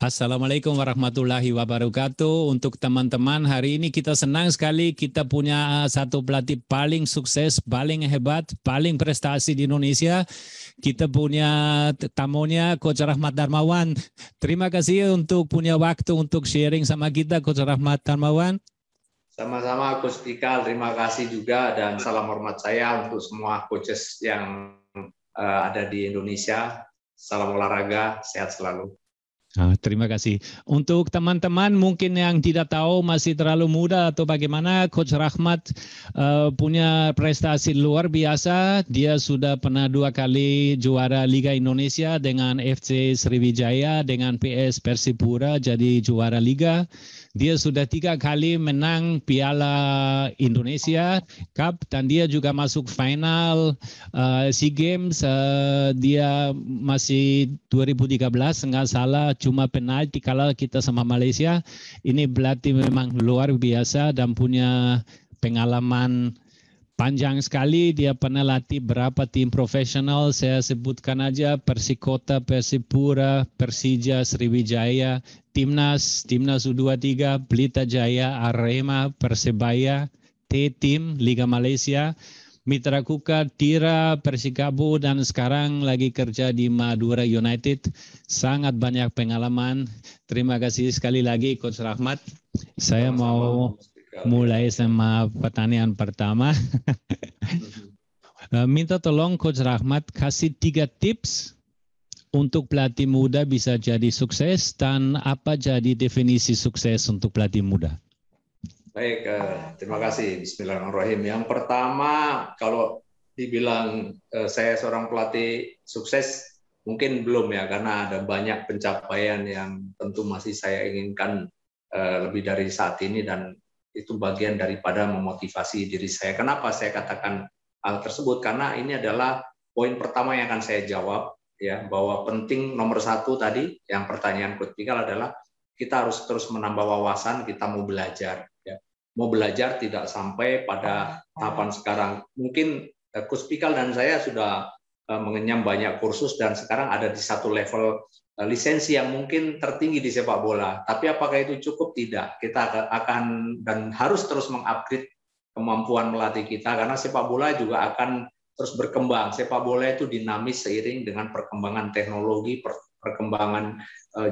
Assalamualaikum warahmatullahi wabarakatuh. Untuk teman-teman, hari ini kita senang sekali kita punya satu pelatih paling sukses, paling hebat, paling prestasi di Indonesia. Kita punya tamunya Coach Rahmat Darmawan. Terima kasih untuk punya waktu untuk sharing sama kita, Coach Rahmat Darmawan. Sama-sama Coach Pikal, terima kasih juga dan salam hormat saya untuk semua coaches yang ada di Indonesia. Salam olahraga, sehat selalu. Terima kasih. Untuk teman-teman mungkin yang tidak tahu masih terlalu muda atau bagaimana, Coach Rahmat punya prestasi luar biasa. Dia sudah pernah 2 kali juara Liga Indonesia dengan FC Sriwijaya, dengan PS Persipura jadi juara Liga. Dia sudah 3 kali menang Piala Indonesia Cup dan dia juga masuk final SEA Games. Dia masih 2013 nggak salah, cuma penalti kalah kita sama Malaysia. Ini berarti memang luar biasa dan punya pengalaman panjang sekali. Dia pernah latih berapa tim profesional, saya sebutkan aja: Persikota, Persipura, Persija, Sriwijaya, Timnas U23, Pelita Jaya, Arema, Persebaya, T-Team, Liga Malaysia, Mitra Kukar, Tira, Persikabo, dan sekarang lagi kerja di Madura United. Sangat banyak pengalaman. Terima kasih sekali lagi Coach Rahmat. Saya mau mulai sama pertanyaan pertama. Minta tolong Coach Rahmat kasih 3 tips untuk pelatih muda bisa jadi sukses, dan apa jadi definisi sukses untuk pelatih muda? Baik, terima kasih. Bismillahirrahmanirrahim. Yang pertama, kalau dibilang saya seorang pelatih sukses, mungkin belum ya, karena ada banyak pencapaian yang tentu masih saya inginkan lebih dari saat ini, dan itu bagian daripada memotivasi diri saya. Kenapa saya katakan hal tersebut? Karena ini adalah poin pertama yang akan saya jawab, ya, bahwa penting nomor 1 tadi, yang pertanyaan Coach Pikal adalah kita harus terus menambah wawasan, kita mau belajar. Ya. Mau belajar tidak sampai pada tahapan sekarang. Mungkin Coach Pikal dan saya sudah mengenyam banyak kursus dan sekarang ada di satu level lisensi yang mungkin tertinggi di sepak bola. Tapi apakah itu cukup? Tidak. Kita akan dan harus terus mengupgrade kemampuan melatih kita, karena sepak bola juga akan terus berkembang. Sepak bola itu dinamis seiring dengan perkembangan teknologi, perkembangan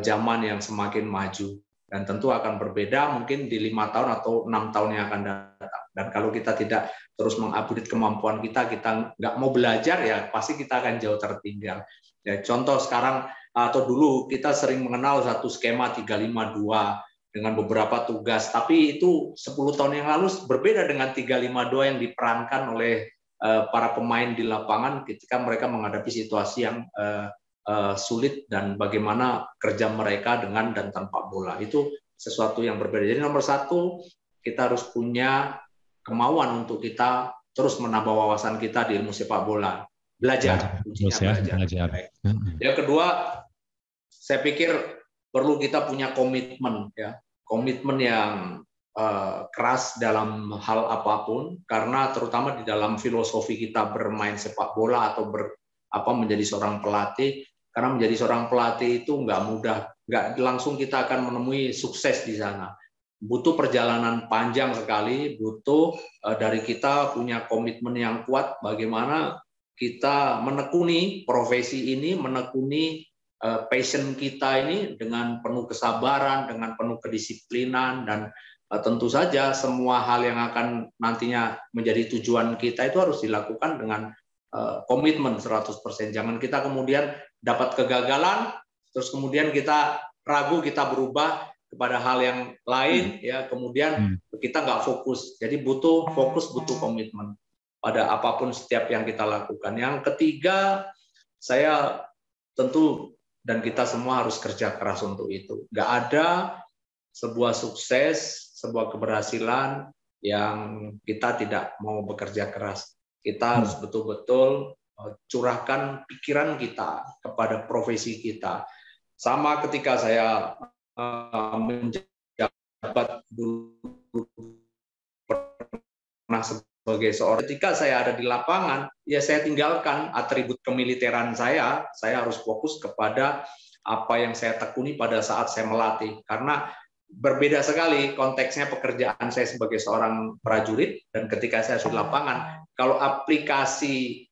zaman yang semakin maju. Dan tentu akan berbeda mungkin di 5 tahun atau 6 tahun yang akan datang. Dan kalau kita tidak terus mengupgrade kemampuan kita nggak mau belajar, ya pasti kita akan jauh tertinggal. Ya, contoh sekarang atau dulu kita sering mengenal satu skema 352 dengan beberapa tugas, tapi itu 10 tahun yang lalu berbeda dengan 352 yang diperankan oleh para pemain di lapangan ketika mereka menghadapi situasi yang sulit dan bagaimana kerja mereka dengan dan tanpa bola. Itu sesuatu yang berbeda. Jadi nomor 1, kita harus punya kemauan untuk kita terus menambah wawasan kita di ilmu sepak bola. Belajar. Belajar. Yang kedua, saya pikir perlu kita punya komitmen, ya. Komitmen yang keras dalam hal apapun, karena terutama di dalam filosofi kita bermain sepak bola atau menjadi seorang pelatih, karena menjadi seorang pelatih itu nggak mudah, nggak langsung kita akan menemui sukses di sana. Butuh perjalanan panjang sekali, butuh dari kita punya komitmen yang kuat bagaimana kita menekuni profesi ini, menekuni passion kita ini dengan penuh kesabaran, dengan penuh kedisiplinan, dan tentu saja semua hal yang akan nantinya menjadi tujuan kita itu harus dilakukan dengan komitmen 100%. Jangan kita kemudian dapat kegagalan, terus kemudian kita ragu, kita berubah kepada hal yang lain, ya kemudian kita nggak fokus. Jadi butuh fokus, butuh komitmen pada apapun setiap yang kita lakukan. Yang ketiga, saya tentu dan kita semua harus kerja keras untuk itu. Nggak ada sebuah sukses, sebuah keberhasilan yang kita tidak mau bekerja keras. Kita harus betul-betul curahkan pikiran kita kepada profesi kita. Sama ketika saya menjabat dulu pernah sebagai seorang, ketika saya ada di lapangan, ya saya tinggalkan atribut kemiliteran saya harus fokus kepada apa yang saya tekuni pada saat saya melatih. Karena berbeda sekali konteksnya pekerjaan saya sebagai seorang prajurit dan ketika saya di lapangan. Kalau aplikasi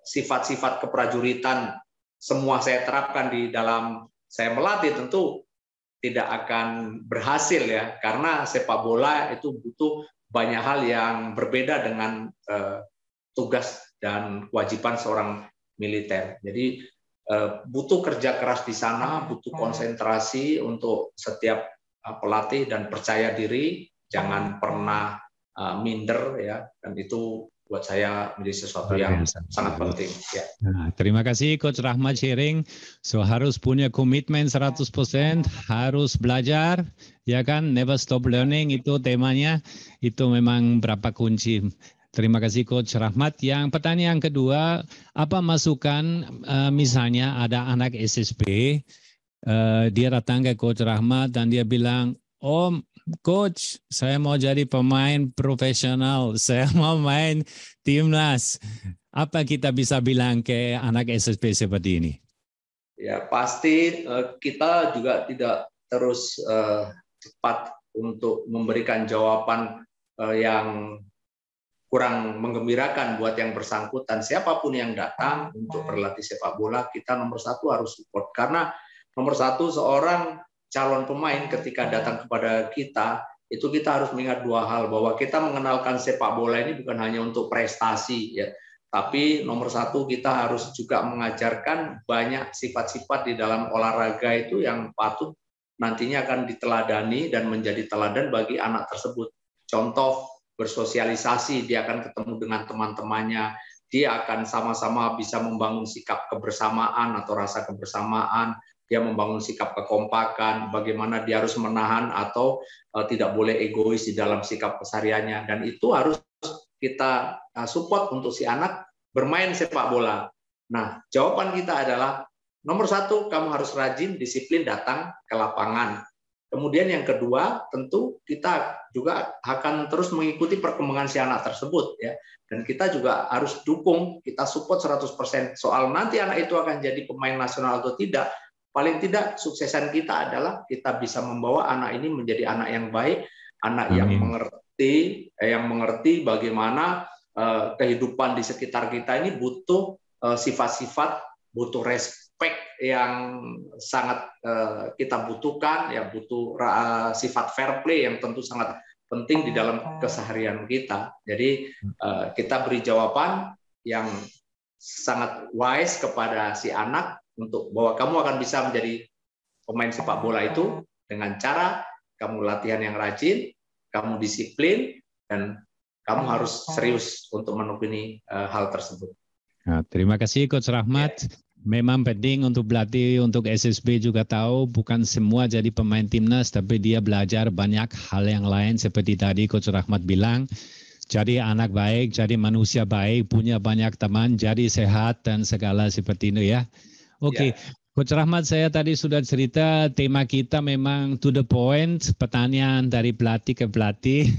sifat-sifat keprajuritan semua saya terapkan di dalam saya melatih, tentu tidak akan berhasil ya, karena sepak bola itu butuh banyak hal yang berbeda dengan tugas dan kewajiban seorang militer. Jadi butuh kerja keras di sana, butuh konsentrasi untuk setiap pelatih dan percaya diri, jangan pernah minder ya, dan itu buat saya menjadi sesuatu yang sangat penting. Ya. Nah, terima kasih Coach Rahmat sharing. So harus punya komitmen 100%, harus belajar, ya kan? Never stop learning itu temanya. Itu memang berapa kunci. Terima kasih Coach Rahmat. Yang pertanyaan kedua, apa masukan misalnya ada anak SSB, dia datang ke Coach Rahmat dan dia bilang, "Om, Coach, saya mau jadi pemain profesional, saya mau main timnas." Apa kita bisa bilang ke anak SSB seperti ini? Ya, pasti kita juga tidak terus cepat untuk memberikan jawaban yang kurang menggembirakan buat yang bersangkutan. Siapapun yang datang untuk berlatih sepak bola, kita nomor satu harus support. Karena nomor satu, seorang calon pemain ketika datang kepada kita, itu kita harus mengingat dua hal, bahwa kita mengenalkan sepak bola ini bukan hanya untuk prestasi, ya, tapi nomor satu kita harus juga mengajarkan banyak sifat-sifat di dalam olahraga itu yang patut nantinya akan diteladani dan menjadi teladan bagi anak tersebut. Contoh, bersosialisasi, dia akan ketemu dengan teman-temannya, dia akan sama-sama bisa membangun sikap kebersamaan atau rasa kebersamaan, dia membangun sikap kekompakan, bagaimana dia harus menahan atau tidak boleh egois di dalam sikap kesehariannya, dan itu harus kita support untuk si anak bermain sepak bola. Nah, jawaban kita adalah nomor satu, kamu harus rajin, disiplin datang ke lapangan. Kemudian yang kedua, tentu kita juga akan terus mengikuti perkembangan si anak tersebut, ya. Dan kita juga harus dukung, kita support 100%. Soal nanti anak itu akan jadi pemain nasional atau tidak, paling tidak suksesan kita adalah kita bisa membawa anak ini menjadi anak yang baik, anak yang mengerti bagaimana kehidupan di sekitar kita ini butuh sifat-sifat, butuh respect yang sangat kita butuhkan, ya, butuh sifat fair play yang tentu sangat penting di dalam keseharian kita. Jadi kita beri jawaban yang sangat wise kepada si anak untuk bahwa kamu akan bisa menjadi pemain sepak bola itu dengan cara kamu latihan yang rajin, kamu disiplin, dan kamu harus serius untuk memenuhi hal tersebut. Nah, terima kasih Coach Rahmat. Ya. Memang penting untuk berlatih, untuk SSB juga tahu bukan semua jadi pemain timnas, tapi dia belajar banyak hal yang lain seperti tadi Coach Rahmat bilang. Jadi anak baik, jadi manusia baik, punya banyak teman, jadi sehat dan segala seperti itu ya. Oke. Coach Rahmat, saya tadi sudah cerita tema kita memang to the point, pertanyaan dari pelatih ke pelatih.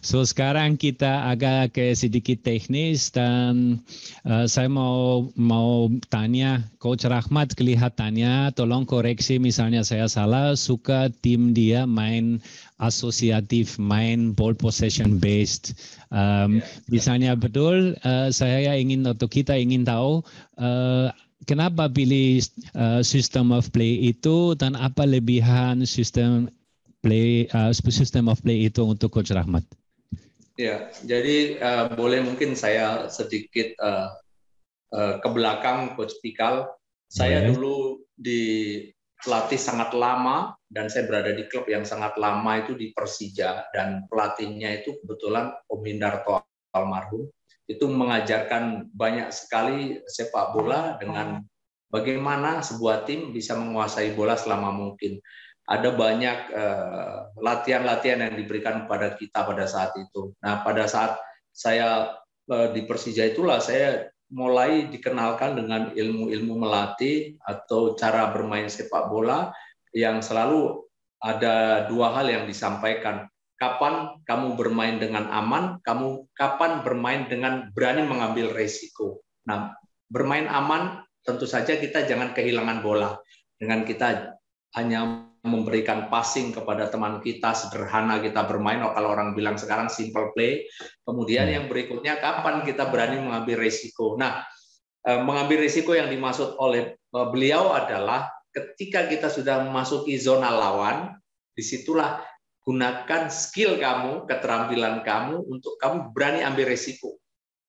So sekarang kita agak ke sedikit teknis dan saya mau tanya Coach Rahmat, kelihatannya tolong koreksi misalnya saya salah, suka tim dia main asosiatif, main ball possession based. Misalnya betul, saya ingin atau kita ingin tahu kenapa pilih system of play itu dan apa lebihan system of play itu untuk Coach Rahmat? Ya, jadi boleh mungkin saya sedikit ke belakang Coach Pikal. Saya dulu dipelatih sangat lama dan saya berada di klub yang sangat lama itu di Persija, dan pelatihnya itu kebetulan Om Hindarto almarhum. Itu mengajarkan banyak sekali sepak bola dengan bagaimana sebuah tim bisa menguasai bola selama mungkin. Ada banyak latihan-latihan yang diberikan kepada kita pada saat itu. Nah, pada saat saya di Persija itulah saya mulai dikenalkan dengan ilmu-ilmu melatih atau cara bermain sepak bola yang selalu ada dua hal yang disampaikan. Kapan kamu bermain dengan aman, kapan bermain dengan berani mengambil resiko. Nah, bermain aman tentu saja kita jangan kehilangan bola. dengan kita hanya memberikan passing kepada teman kita, sederhana kita bermain, kalau orang bilang sekarang simple play. Kemudian yang berikutnya, kapan kita berani mengambil risiko. Nah, mengambil risiko yang dimaksud oleh beliau adalah ketika kita sudah memasuki zona lawan, disitulah gunakan skill kamu, keterampilan kamu untuk kamu berani ambil risiko.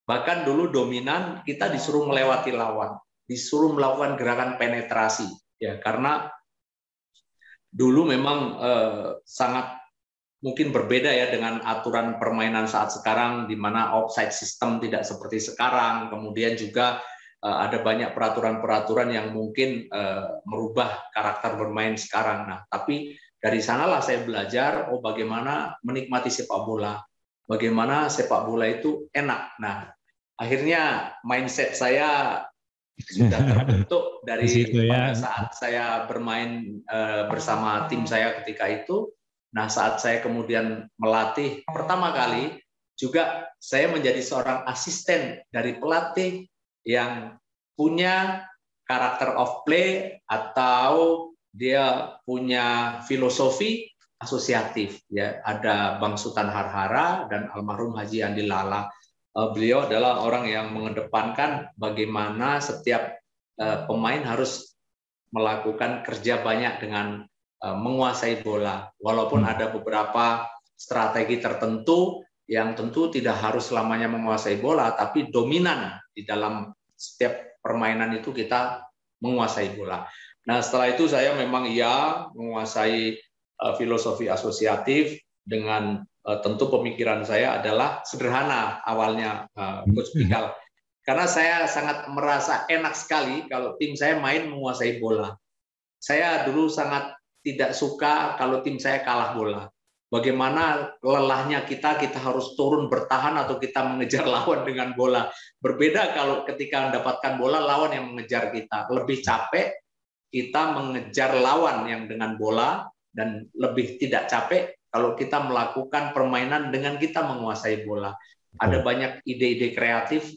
Bahkan dulu dominan kita disuruh melewati lawan, disuruh melakukan gerakan penetrasi, ya, karena dulu memang sangat mungkin berbeda ya dengan aturan permainan saat sekarang, di mana offside system tidak seperti sekarang. Kemudian juga ada banyak peraturan-peraturan yang mungkin merubah karakter bermain sekarang. Nah, tapi dari sanalah saya belajar bagaimana menikmati sepak bola, bagaimana sepak bola itu enak. Nah, akhirnya mindset saya sudah terbentuk dari pada saat saya bermain bersama tim saya ketika itu. Nah, saat saya kemudian melatih pertama kali, juga saya menjadi seorang asisten dari pelatih yang punya karakter of play atau dia punya filosofi asosiatif. Ya, ada Bang Sultan Harhara dan almarhum Haji Andi Lala. Beliau adalah orang yang mengedepankan bagaimana setiap pemain harus melakukan kerja banyak dengan menguasai bola. Walaupun ada beberapa strategi tertentu yang tentu tidak harus selamanya menguasai bola, tapi dominan di dalam setiap permainan itu kita menguasai bola. Nah, setelah itu saya memang menguasai filosofi asosiatif dengan tentu pemikiran saya adalah sederhana awalnya, Coach Pikal. Karena saya sangat merasa enak sekali kalau tim saya main menguasai bola. Saya dulu sangat tidak suka kalau tim saya kalah bola. Bagaimana lelahnya kita harus turun bertahan atau kita mengejar lawan dengan bola. Berbeda kalau ketika mendapatkan bola, lawan yang mengejar kita. Lebih capek kita mengejar lawan yang dengan bola, dan lebih tidak capek kalau kita melakukan permainan dengan kita menguasai bola. Ada banyak ide-ide kreatif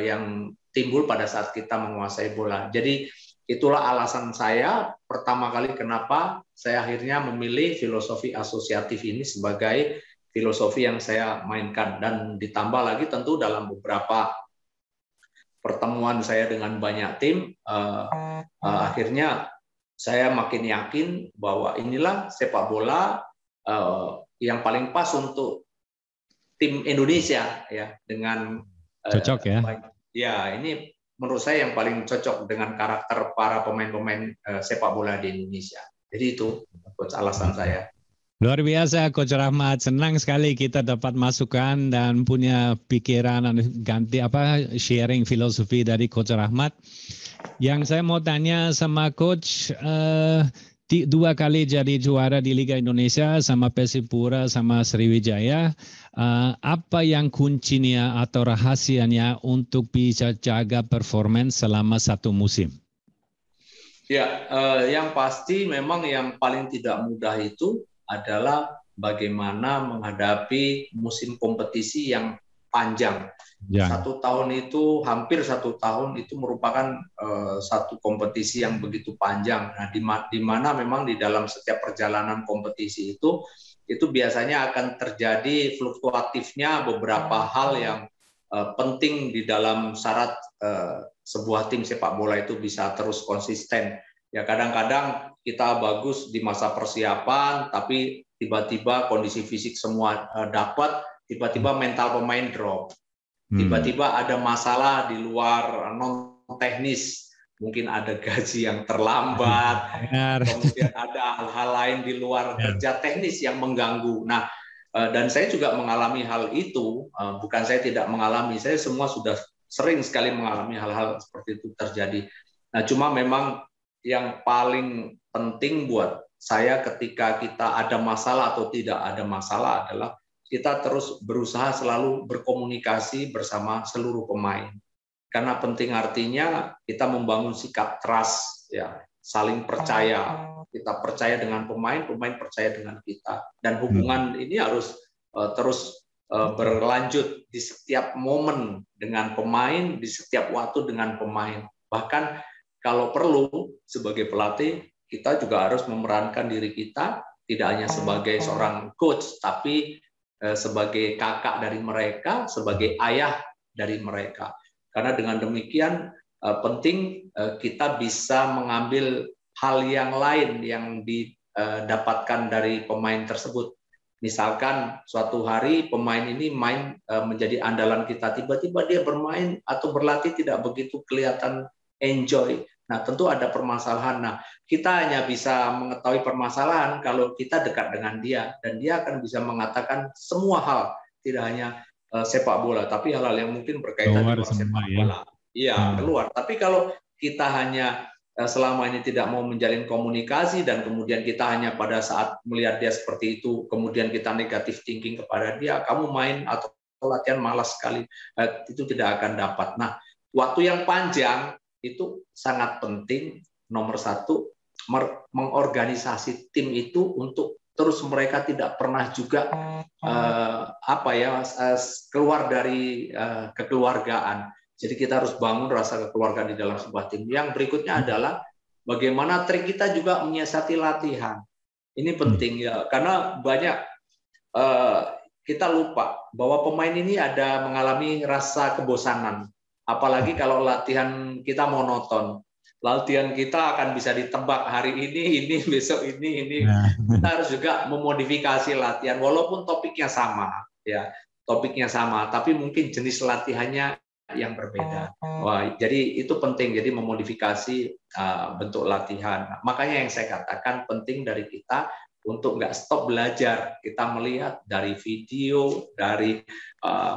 yang timbul pada saat kita menguasai bola. Jadi itulah alasan saya pertama kali kenapa saya akhirnya memilih filosofi asosiatif ini sebagai filosofi yang saya mainkan. Dan ditambah lagi tentu dalam beberapa pertemuan saya dengan banyak tim, akhirnya saya makin yakin bahwa inilah sepak bola yang paling pas untuk tim Indonesia, ya, dengan cocok ya. Ya, ini menurut saya yang paling cocok dengan karakter para pemain-pemain sepak bola di Indonesia. Jadi itu coach alasan saya. Luar biasa Coach Rahmat, senang sekali kita dapat masukan dan punya pikiran sharing filosofi dari Coach Rahmat. Yang saya mau tanya sama Coach, 2 kali jadi juara di Liga Indonesia sama Persipura sama Sriwijaya. Apa yang kuncinya atau rahasianya untuk bisa jaga performance selama 1 musim? Ya, yang pasti memang yang paling tidak mudah itu adalah bagaimana menghadapi musim kompetisi yang panjang. 1 tahun itu, hampir 1 tahun itu merupakan satu kompetisi yang begitu panjang. Nah, di mana memang di dalam setiap perjalanan kompetisi itu biasanya akan terjadi fluktuatifnya beberapa hal yang penting di dalam syarat sebuah tim sepak bola itu bisa terus konsisten. Ya, kadang-kadang kita bagus di masa persiapan, tapi tiba-tiba kondisi fisik semua dapat, tiba-tiba mental pemain drop. Tiba-tiba ada masalah di luar non teknis, mungkin ada gaji yang terlambat, kemudian ada hal-hal lain di luar kerja teknis yang mengganggu. Nah, dan saya juga mengalami hal itu, bukan saya tidak mengalami, saya semua sudah sering sekali mengalami hal-hal seperti itu terjadi. Nah, cuma memang yang paling penting buat saya ketika kita ada masalah atau tidak ada masalah adalah kita terus berusaha selalu berkomunikasi bersama seluruh pemain. Karena penting artinya kita membangun sikap trust, ya, saling percaya. Kita percaya dengan pemain, pemain percaya dengan kita. Dan hubungan ini harus terus berlanjut di setiap momen dengan pemain, di setiap waktu dengan pemain. Bahkan kalau perlu sebagai pelatih, kita juga harus memerankan diri kita tidak hanya sebagai seorang coach, tapi sebagai kakak dari mereka, sebagai ayah dari mereka. Karena dengan demikian penting kita bisa mengambil hal yang lain yang didapatkan dari pemain tersebut. Misalkan suatu hari pemain ini main menjadi andalan kita, tiba-tiba dia bermain atau berlatih tidak begitu kelihatan enjoy. Nah, tentu ada permasalahan. Nah, kita hanya bisa mengetahui permasalahan kalau kita dekat dengan dia, dan dia akan bisa mengatakan semua hal, tidak hanya sepak bola, tapi hal-hal yang mungkin berkaitan dengan sepak bola. Iya, keluar. Tapi kalau kita hanya selama ini tidak mau menjalin komunikasi dan kemudian kita hanya pada saat melihat dia seperti itu, kemudian kita negatif thinking kepada dia, kamu main atau latihan malas sekali, itu tidak akan dapat. Nah, waktu yang panjang itu sangat penting. Nomor satu, mengorganisasi tim itu untuk terus mereka tidak pernah juga keluar dari kekeluargaan. Jadi kita harus bangun rasa kekeluargaan di dalam sebuah tim. Yang berikutnya adalah bagaimana trik kita juga menyiasati latihan. Ini penting ya, karena banyak kita lupa bahwa pemain ini ada mengalami rasa kebosanan. Apalagi kalau latihan kita monoton. Latihan kita akan bisa ditebak hari ini besok ini. Kita harus juga memodifikasi latihan walaupun topiknya sama, ya. Topiknya sama, tapi mungkin jenis latihannya yang berbeda. Wah, jadi itu penting, jadi memodifikasi bentuk latihan. Makanya yang saya katakan penting dari kita untuk nggak stop belajar. Kita melihat dari video, dari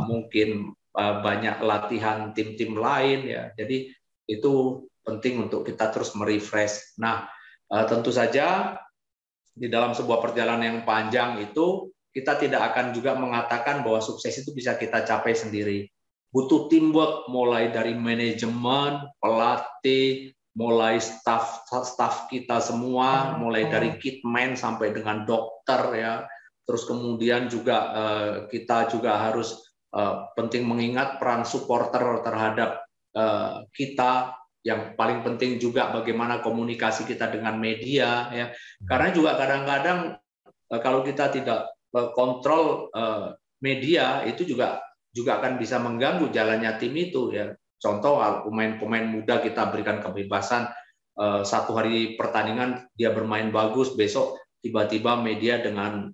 mungkin banyak latihan tim-tim lain, ya. Jadi itu penting untuk kita terus merefresh. Nah, tentu saja di dalam sebuah perjalanan yang panjang itu kita tidak akan juga mengatakan bahwa sukses itu bisa kita capai sendiri. Butuh teamwork, mulai dari manajemen, pelatih, mulai staff kita semua, mulai dari kitman sampai dengan dokter, ya. Terus kemudian juga kita juga harus penting mengingat peran supporter terhadap kita. Yang paling penting juga bagaimana komunikasi kita dengan media, ya. Karena juga kadang-kadang kalau kita tidak kontrol media, itu juga akan bisa mengganggu jalannya tim itu, ya. Contoh, pemain-pemain muda kita berikan kebebasan, satu hari pertandingan dia bermain bagus, besok tiba-tiba media dengan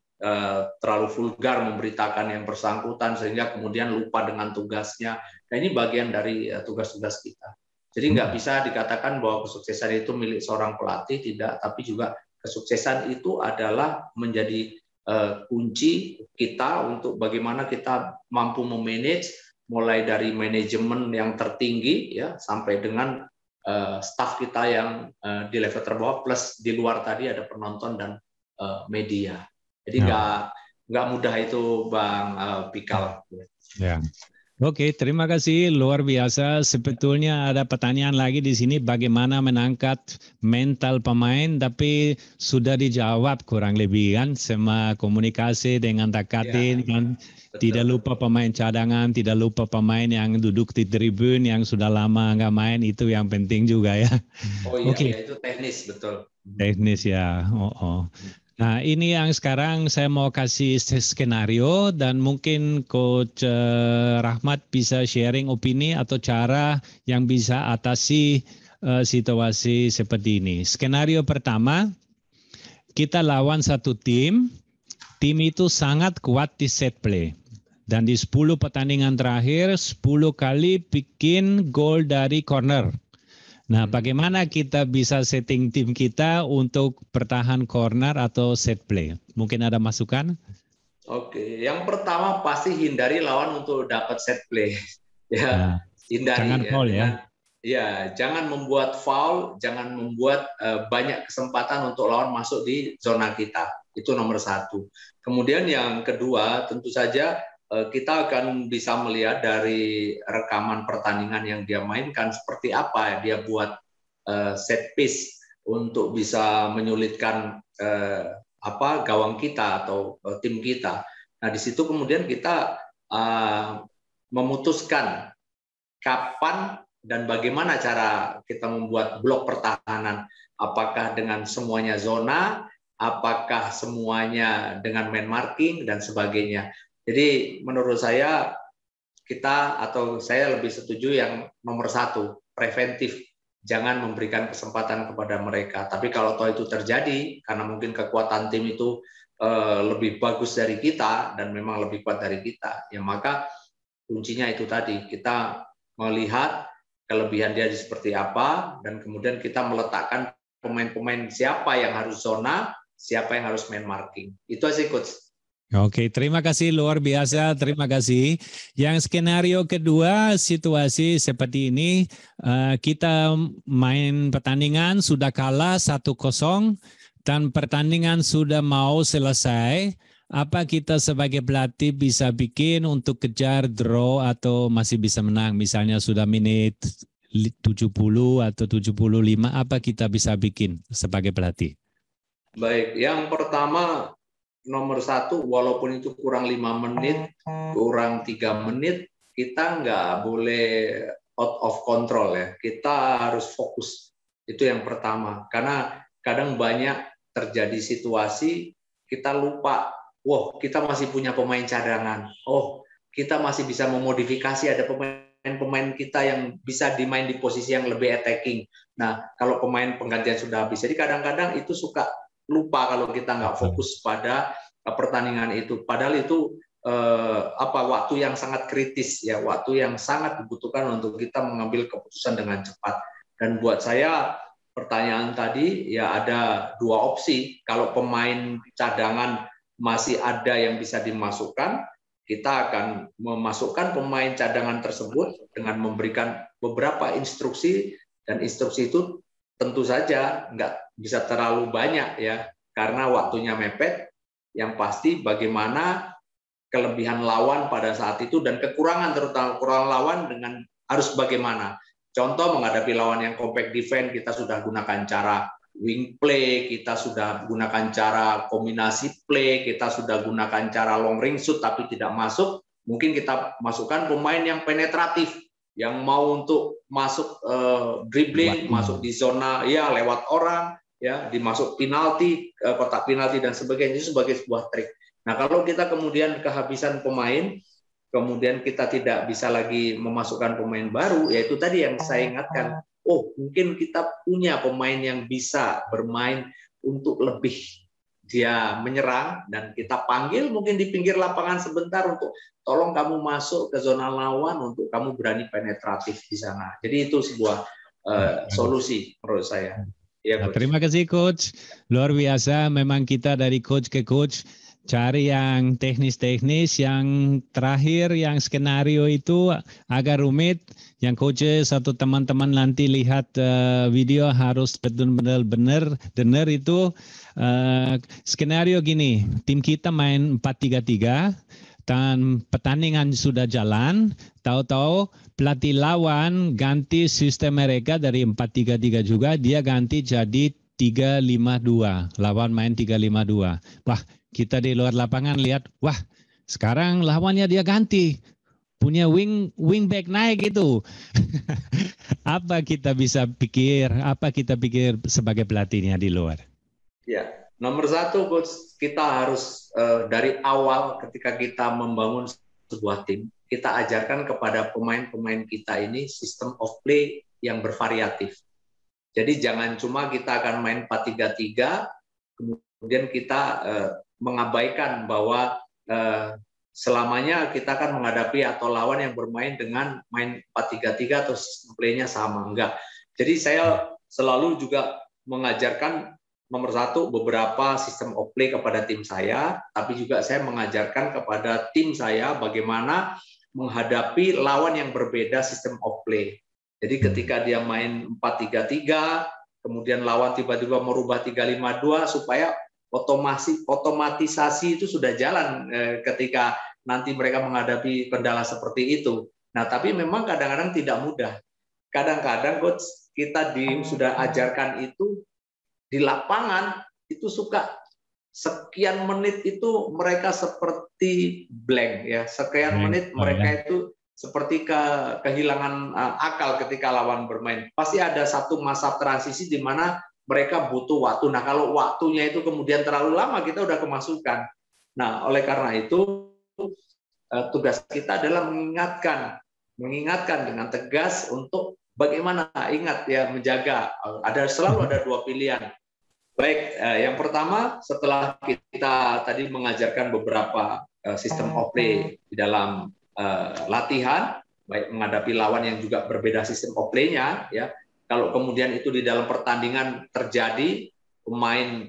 terlalu vulgar memberitakan yang bersangkutan sehingga kemudian lupa dengan tugasnya. Nah, ini bagian dari tugas-tugas kita. Jadi nggak bisa dikatakan bahwa kesuksesan itu milik seorang pelatih, tidak, tapi juga kesuksesan itu adalah menjadi kunci kita untuk bagaimana kita mampu memanage, mulai dari manajemen yang tertinggi, ya, sampai dengan staf kita yang di level terbawah, plus di luar tadi ada penonton dan media. Jadi nggak mudah itu, Bang Pikal. Ya. Oke, terima kasih, luar biasa. Sebetulnya ada pertanyaan lagi di sini, bagaimana menangkat mental pemain, tapi sudah dijawab kurang lebih, kan, sama komunikasi dengan Takati, kan. Tidak lupa pemain cadangan, tidak lupa pemain yang duduk di tribun yang sudah lama nggak main, itu yang penting juga, ya. Oh iya, okay. Itu teknis, betul. Teknis, ya. Nah, ini yang sekarang saya mau kasih skenario, dan mungkin Coach Rahmat bisa sharing opini atau cara yang bisa atasi situasi seperti ini. Skenario pertama, kita lawan satu tim itu sangat kuat di set play. Dan di 10 pertandingan terakhir, 10 kali bikin gol dari corner. Nah, bagaimana kita bisa setting tim kita untuk bertahan corner atau set play? Mungkin ada masukan? Oke, yang pertama pasti hindari lawan untuk dapat set play. Ya, hindari. Jangan foul, ya. Ya, jangan membuat foul, jangan membuat banyak kesempatan untuk lawan masuk di zona kita. Itu nomor satu. Kemudian yang kedua, tentu saja kita akan bisa melihat dari rekaman pertandingan yang dia mainkan seperti apa dia buat set piece untuk bisa menyulitkan gawang kita atau tim kita. Nah, di situ kemudian kita memutuskan kapan dan bagaimana cara kita membuat blok pertahanan. Apakah dengan semuanya zona, apakah semuanya dengan man marking, dan sebagainya. Jadi menurut saya, saya lebih setuju yang nomor 1, preventif. Jangan memberikan kesempatan kepada mereka. Tapi kalau toh itu terjadi, karena mungkin kekuatan tim itu lebih bagus dari kita, dan memang lebih kuat dari kita, ya maka kuncinya itu tadi, kita melihat kelebihan dia seperti apa, dan kemudian kita meletakkan pemain-pemain siapa yang harus zona, siapa yang harus man marking. Itu aja, Coach. Oke, terima kasih, luar biasa, terima kasih. Yang skenario kedua, situasi seperti ini, kita main pertandingan, sudah kalah 1-0, dan pertandingan sudah mau selesai. Apa kita sebagai pelatih bisa bikin untuk kejar draw atau masih bisa menang? Misalnya sudah menit 70 atau 75, apa kita bisa bikin sebagai pelatih? Baik, yang pertama, nomor 1, walaupun itu kurang 5 menit, kurang 3 menit, kita nggak boleh out of control ya. Kita harus fokus. Itu yang pertama. Karena kadang banyak terjadi situasi kita lupa. Wow, kita masih punya pemain cadangan. Oh, kita masih bisa memodifikasi, ada pemain kita yang bisa dimain di posisi yang lebih attacking. Nah, kalau pemain penggantian sudah habis. Jadi kadang-kadang itu suka lupa kalau kita nggak fokus pada pertandingan itu. Padahal itu waktu yang sangat kritis ya, waktu yang sangat dibutuhkan untuk kita mengambil keputusan dengan cepat. Dan buat saya pertanyaan tadi ya ada 2 opsi. Kalau pemain cadangan masih ada yang bisa dimasukkan, kita akan memasukkan pemain cadangan tersebut dengan memberikan beberapa instruksi, dan instruksi itu tentu saja nggak bisa terlalu banyak ya, karena waktunya mepet. Yang pasti bagaimana kelebihan lawan pada saat itu dan kekurangan, terutama kekurangan lawan dengan harus bagaimana. Contoh menghadapi lawan yang compact defense, kita sudah gunakan cara wing play, kita sudah gunakan cara kombinasi play, kita sudah gunakan cara long range shoot tapi tidak masuk. Mungkin kita masukkan pemain yang penetratif, yang mau untuk masuk dribbling, masuk di zona ya lewat orang, ya dimasuk penalti, kotak penalti dan sebagainya, itu sebagai sebuah trik. Nah, kalau kita kemudian kehabisan pemain, kemudian kita tidak bisa lagi memasukkan pemain baru, yaitu tadi yang saya ingatkan. Oh, mungkin kita punya pemain yang bisa bermain untuk lebih dia menyerang, dan kita panggil mungkin di pinggir lapangan sebentar untuk tolong kamu masuk ke zona lawan untuk kamu berani penetratif di sana. Jadi itu sebuah solusi menurut saya. Ya, Coach. Terima kasih, Coach. Luar biasa, memang kita dari coach ke coach cari yang teknis-teknis. Yang terakhir, yang skenario itu agak rumit. Yang coach satu teman-teman nanti lihat video harus benar-benar dengar itu. Skenario gini, tim kita main 4-3-3 dan pertandingan sudah jalan, tahu-tahu pelatih lawan ganti sistem mereka dari 4-3-3 juga, dia ganti jadi 3-5-2. Lawan main 3-5-2. Wah, kita di luar lapangan lihat, wah, sekarang lawannya dia ganti. Punya wingback naik itu. Apa kita bisa pikir, apa kita pikir sebagai pelatihnya di luar? Ya, nomor 1, Coach, kita harus dari awal ketika kita membangun sebuah tim, kita ajarkan kepada pemain-pemain kita ini sistem of play yang bervariatif. Jadi jangan cuma kita akan main 4-3-3, kemudian kita mengabaikan bahwa selamanya kita akan menghadapi atau lawan yang bermain dengan main 4-3-3 atau sistem play-nya sama. Enggak. Jadi saya selalu juga mengajarkan nomor 1 beberapa sistem of play kepada tim saya, tapi juga saya mengajarkan kepada tim saya bagaimana menghadapi lawan yang berbeda sistem of play. Jadi ketika dia main 4-3-3, kemudian lawan tiba-tiba merubah 3-5-2 supaya otomatisasi itu sudah jalan ketika nanti mereka menghadapi kendala seperti itu. Nah, tapi memang kadang-kadang tidak mudah. Kadang-kadang coach kita sudah ajarkan itu di lapangan itu suka sekian menit itu mereka seperti blank ya. Sekian menit mereka itu seperti kehilangan akal ketika lawan bermain. Pasti ada satu masa transisi di mana mereka butuh waktu. Nah, kalau waktunya itu kemudian terlalu lama, kita udah kemasukan. Nah, oleh karena itu tugas kita adalah mengingatkan dengan tegas untuk bagaimana, ingat ya, menjaga. Selalu ada dua pilihan. Baik, yang pertama setelah kita tadi mengajarkan beberapa sistem of play di dalam latihan, baik menghadapi lawan yang juga berbeda sistem of play-nya, ya. Kalau kemudian itu di dalam pertandingan terjadi, pemain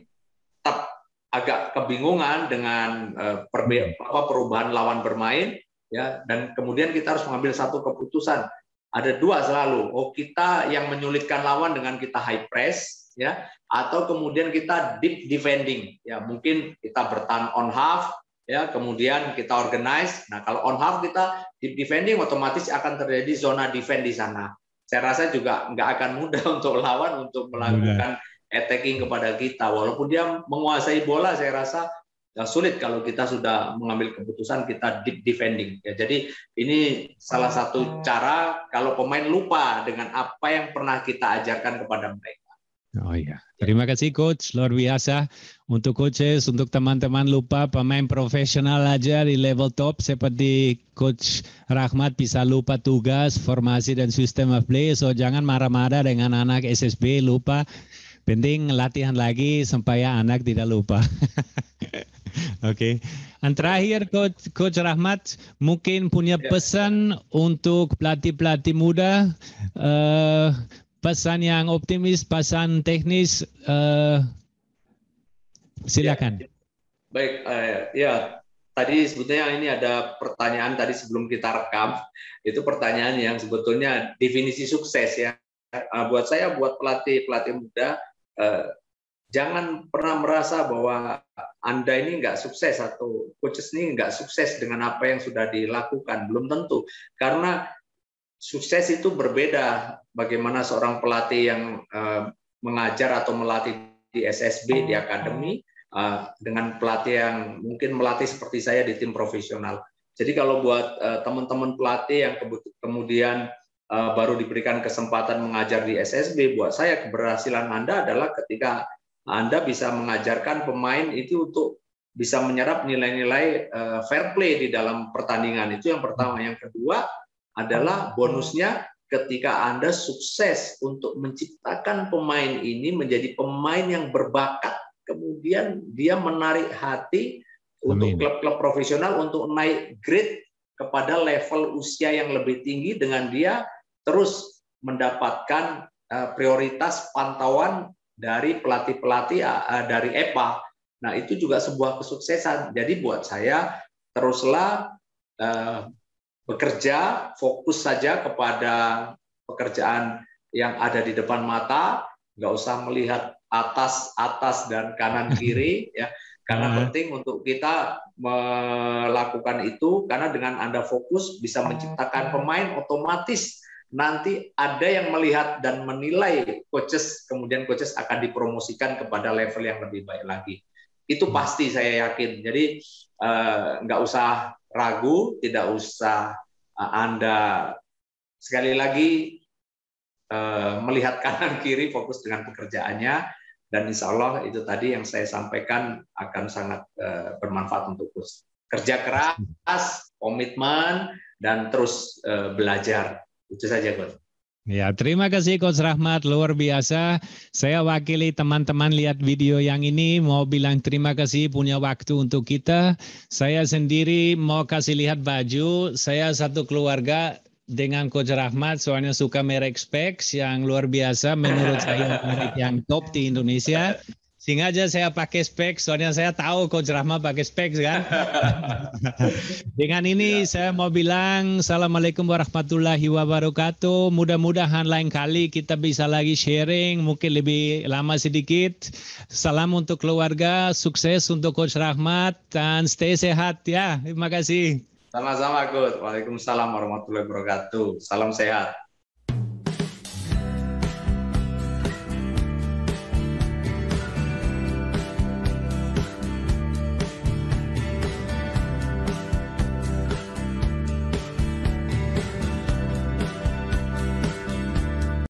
tetap agak kebingungan dengan perubahan lawan bermain, ya, dan kemudian kita harus mengambil satu keputusan. Ada dua selalu. Kita yang menyulitkan lawan dengan kita high press, ya, atau kemudian kita deep defending, ya, mungkin kita bertahan on half, ya, kemudian kita organize. Nah, kalau on half kita deep defending, otomatis akan terjadi zona defend di sana. Saya rasa juga nggak akan mudah untuk lawan untuk melakukan attacking kepada kita. Walaupun dia menguasai bola, saya rasa sulit kalau kita sudah mengambil keputusan kita deep defending. Ya, jadi ini salah satu cara kalau pemain lupa dengan apa yang pernah kita ajarkan kepada mereka. Oh iya, terima kasih Coach, luar biasa. Untuk coaches, untuk teman-teman lupa pemain profesional aja di level top seperti Coach Rahmat bisa lupa tugas, formasi dan sistem of play. So jangan marah-marah dengan anak SSB, lupa. Penting latihan lagi supaya anak tidak lupa. Oke. Yang terakhir Coach Rahmat mungkin punya pesan untuk pelatih-pelatih muda. Pesan yang optimis, pesan teknis, silakan. Ya. Baik, ya tadi sebetulnya ini ada pertanyaan tadi sebelum kita rekam, itu pertanyaan yang sebetulnya definisi sukses ya. Buat saya, buat pelatih muda, jangan pernah merasa bahwa Anda ini nggak sukses atau coaches ini nggak sukses dengan apa yang sudah dilakukan, belum tentu, karena sukses itu berbeda. Bagaimana seorang pelatih yang mengajar atau melatih di SSB, di akademi, dengan pelatih yang mungkin melatih seperti saya di tim profesional. Jadi kalau buat teman-teman pelatih yang kemudian baru diberikan kesempatan mengajar di SSB, buat saya keberhasilan Anda adalah ketika Anda bisa mengajarkan pemain itu untuk bisa menyerap nilai-nilai fair play di dalam pertandingan. Itu yang pertama. Yang kedua adalah bonusnya ketika Anda sukses untuk menciptakan pemain ini menjadi pemain yang berbakat, kemudian dia menarik hati untuk klub-klub profesional untuk naik grade kepada level usia yang lebih tinggi dengan dia terus mendapatkan prioritas pantauan dari pelatih-pelatih dari EPA. Nah, itu juga sebuah kesuksesan. Jadi buat saya teruslah bekerja, fokus saja kepada pekerjaan yang ada di depan mata, nggak usah melihat atas dan kanan kiri, ya. Karena penting untuk kita melakukan itu, karena dengan Anda fokus bisa menciptakan pemain, otomatis nanti ada yang melihat dan menilai coaches, kemudian coaches akan dipromosikan kepada level yang lebih baik lagi. Itu pasti saya yakin. Jadi nggak usah ragu, tidak usah Anda sekali lagi melihat kanan kiri, fokus dengan pekerjaannya, dan insya Allah itu tadi yang saya sampaikan akan sangat bermanfaat untuk coach. Kerja keras, komitmen, dan terus belajar. Itu saja, Coach. Ya, terima kasih Coach Rahmat, luar biasa. Saya wakili teman-teman lihat video yang ini, mau bilang terima kasih punya waktu untuk kita. Saya sendiri mau kasih lihat baju, saya satu keluarga dengan Coach Rahmat, soalnya suka merek Specs yang luar biasa, menurut saya merek yang top di Indonesia. Sengaja saya pakai Specs, soalnya saya tahu Coach Rahmat pakai Specs kan. Dengan ini saya mau bilang Assalamualaikum warahmatullahi wabarakatuh. Mudah-mudahan lain kali kita bisa lagi sharing, mungkin lebih lama sedikit. Salam untuk keluarga, sukses untuk Coach Rahmat, dan stay sehat ya. Terima kasih. Sama-sama, Coach. Waalaikumsalam warahmatullahi wabarakatuh. Salam sehat.